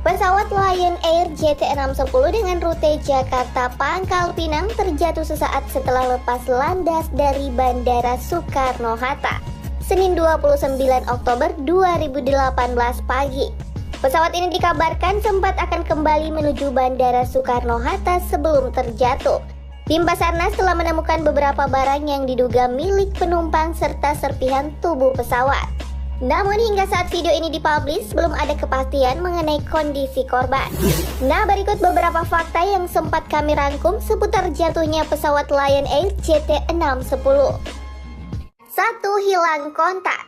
Pesawat Lion Air JT610 dengan rute Jakarta-Pangkal Pinang terjatuh sesaat setelah lepas landas dari Bandara Soekarno-Hatta, Senin 29 Oktober 2018 pagi. Pesawat ini dikabarkan sempat akan kembali menuju Bandara Soekarno-Hatta sebelum terjatuh. Tim Basarnas telah menemukan beberapa barang yang diduga milik penumpang serta serpihan tubuh pesawat. Namun hingga saat video ini dipublish, belum ada kepastian mengenai kondisi korban. Nah, berikut beberapa fakta yang sempat kami rangkum seputar jatuhnya pesawat Lion Air JT610. 1. Hilang kontak.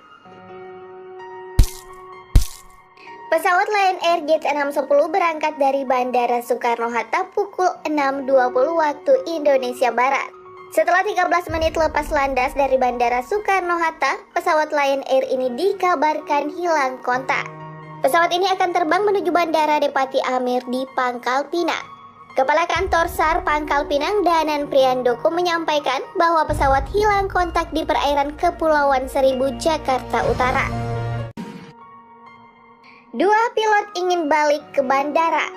Pesawat Lion Air JT610 berangkat dari Bandara Soekarno-Hatta pukul 6.20 waktu Indonesia Barat. Setelah 13 menit lepas landas dari Bandara Soekarno-Hatta, pesawat Lion Air ini dikabarkan hilang kontak. Pesawat ini akan terbang menuju Bandara Depati Amir di Pangkal Pinang. Kepala Kantor SAR Pangkal Pinang, Danan Priyandoko, menyampaikan bahwa pesawat hilang kontak di perairan Kepulauan Seribu, Jakarta Utara. 2. Pilot ingin balik ke bandara.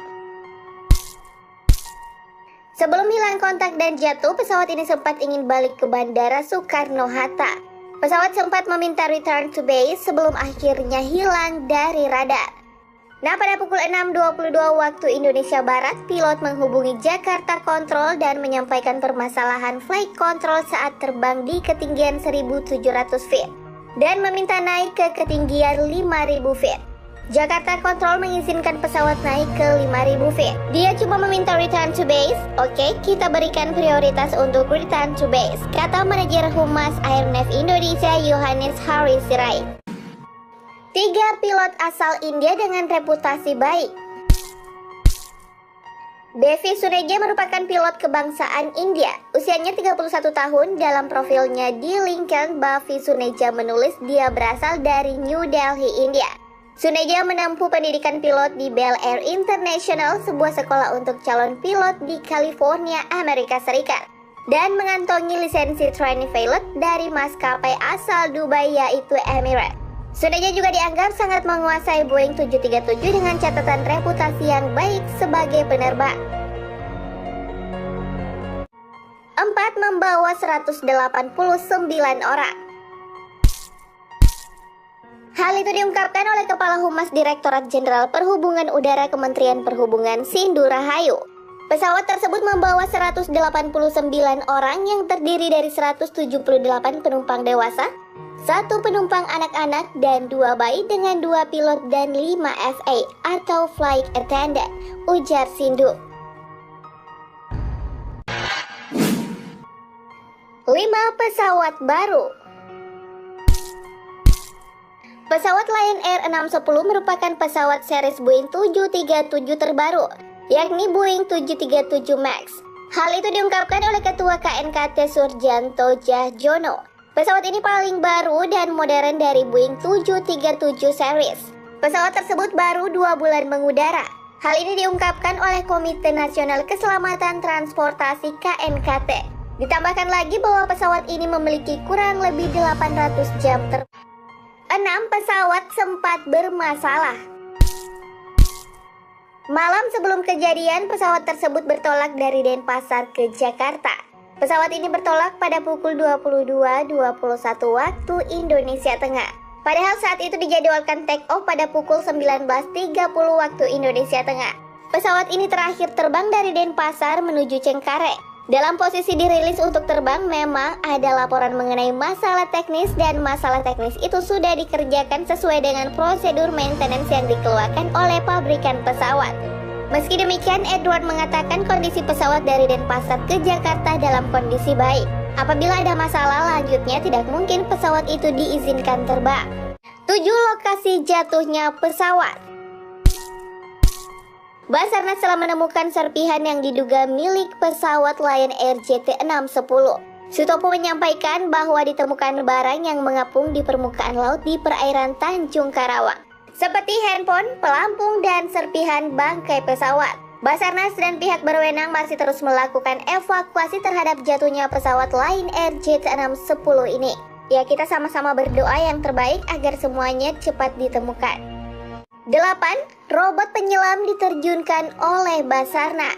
Sebelum hilang kontak dan jatuh, pesawat ini sempat ingin balik ke Bandara Soekarno-Hatta. Pesawat sempat meminta return to base sebelum akhirnya hilang dari radar. Nah, pada pukul 6.22 waktu Indonesia Barat, pilot menghubungi Jakarta Control dan menyampaikan permasalahan flight control saat terbang di ketinggian 1.700 feet dan meminta naik ke ketinggian 5.000 feet. Jakarta Control mengizinkan pesawat naik ke 5.000 feet. Dia cuma meminta return to base. Oke, kita berikan prioritas untuk return to base, kata manajer Humas Airnav Indonesia Yohanes Hari Sirait. 3. Pilot asal India dengan reputasi baik. Devi Suneja merupakan pilot kebangsaan India. Usianya 31 tahun. Dalam profilnya di LinkedIn, Bavi Suneja menulis dia berasal dari New Delhi, India. Suneja menempuh pendidikan pilot di Bel Air International, sebuah sekolah untuk calon pilot di California, Amerika Serikat, dan mengantongi lisensi training pilot dari maskapai asal Dubai yaitu Emirates. Suneja juga dianggap sangat menguasai Boeing 737 dengan catatan reputasi yang baik sebagai penerbang. 4. Membawa 189 orang. Hal itu diungkapkan oleh Kepala Humas Direktorat Jenderal Perhubungan Udara Kementerian Perhubungan, Sindu Rahayu. Pesawat tersebut membawa 189 orang yang terdiri dari 178 penumpang dewasa, 1 penumpang anak-anak, dan 2 bayi dengan 2 pilot dan 5 FA atau Flight Attendant, ujar Sindu. 5. Pesawat baru. Pesawat Lion Air 610 merupakan pesawat series Boeing 737 terbaru, yakni Boeing 737 MAX. Hal itu diungkapkan oleh Ketua KNKT Surjanto Djahjono. Pesawat ini paling baru dan modern dari Boeing 737 series. Pesawat tersebut baru 2 bulan mengudara. Hal ini diungkapkan oleh Komite Nasional Keselamatan Transportasi KNKT. Ditambahkan lagi bahwa pesawat ini memiliki kurang lebih 800 jam terbang. 6. Pesawat sempat bermasalah. Malam sebelum kejadian, pesawat tersebut bertolak dari Denpasar ke Jakarta. Pesawat ini bertolak pada pukul 22.21 waktu Indonesia Tengah. Padahal saat itu dijadwalkan take off pada pukul 19.30 waktu Indonesia Tengah. Pesawat ini terakhir terbang dari Denpasar menuju Cengkareng. Dalam posisi dirilis untuk terbang, memang ada laporan mengenai masalah teknis dan masalah teknis itu sudah dikerjakan sesuai dengan prosedur maintenance yang dikeluarkan oleh pabrikan pesawat. Meski demikian, Edward mengatakan kondisi pesawat dari Denpasar ke Jakarta dalam kondisi baik. Apabila ada masalah lanjutnya, tidak mungkin pesawat itu diizinkan terbang. 7. Lokasi jatuhnya pesawat. Basarnas telah menemukan serpihan yang diduga milik pesawat Lion Air JT610. Sutopo menyampaikan bahwa ditemukan barang yang mengapung di permukaan laut di perairan Tanjung Karawang, seperti handphone, pelampung, dan serpihan bangkai pesawat. Basarnas dan pihak berwenang masih terus melakukan evakuasi terhadap jatuhnya pesawat Lion Air JT610 ini. Ya, kita sama-sama berdoa yang terbaik agar semuanya cepat ditemukan. 8. robot penyelam diterjunkan oleh Basarnas.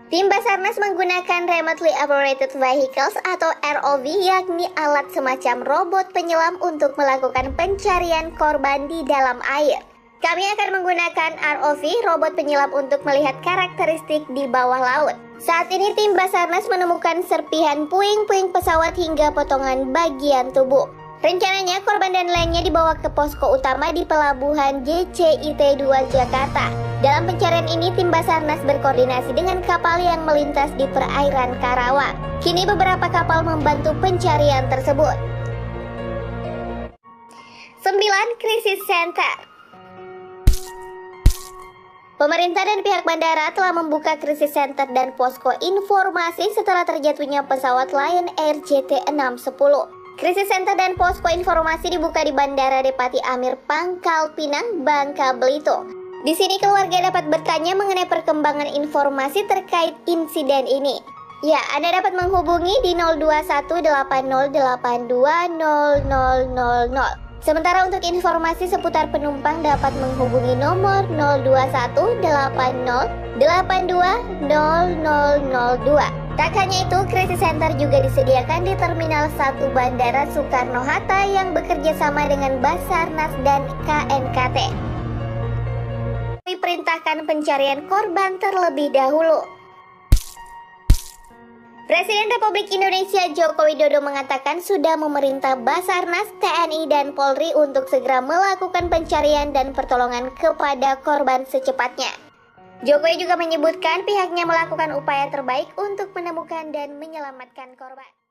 Tim Basarnas menggunakan Remotely Operated Vehicles atau ROV, yakni alat semacam robot penyelam untuk melakukan pencarian korban di dalam air. Kami akan menggunakan ROV, robot penyelam, untuk melihat karakteristik di bawah laut. Saat ini tim Basarnas menemukan serpihan puing-puing pesawat hingga potongan bagian tubuh. Rencananya korban dan lainnya dibawa ke posko utama di pelabuhan JCIT 2 Jakarta. Dalam pencarian ini tim Basarnas berkoordinasi dengan kapal yang melintas di perairan Karawang. Kini beberapa kapal membantu pencarian tersebut. 9. Krisis Center. Pemerintah dan pihak bandara telah membuka krisis center dan posko informasi setelah terjatuhnya pesawat Lion Air JT610. Krisis center dan posko informasi dibuka di Bandara Depati Amir Pangkal Pinang, Bangka Belitung. Di sini keluarga dapat bertanya mengenai perkembangan informasi terkait insiden ini. Ya, Anda dapat menghubungi di 02180820000. Sementara untuk informasi seputar penumpang dapat menghubungi nomor 02180820002. Tak hanya itu, krisis center juga disediakan di Terminal 1 Bandara Soekarno-Hatta yang bekerja sama dengan Basarnas dan KNKT. Diperintahkan pencarian korban terlebih dahulu. Presiden Republik Indonesia Joko Widodo mengatakan sudah memerintah Basarnas, TNI, dan Polri untuk segera melakukan pencarian dan pertolongan kepada korban secepatnya. Jokowi juga menyebutkan pihaknya melakukan upaya terbaik untuk menemukan dan menyelamatkan korban.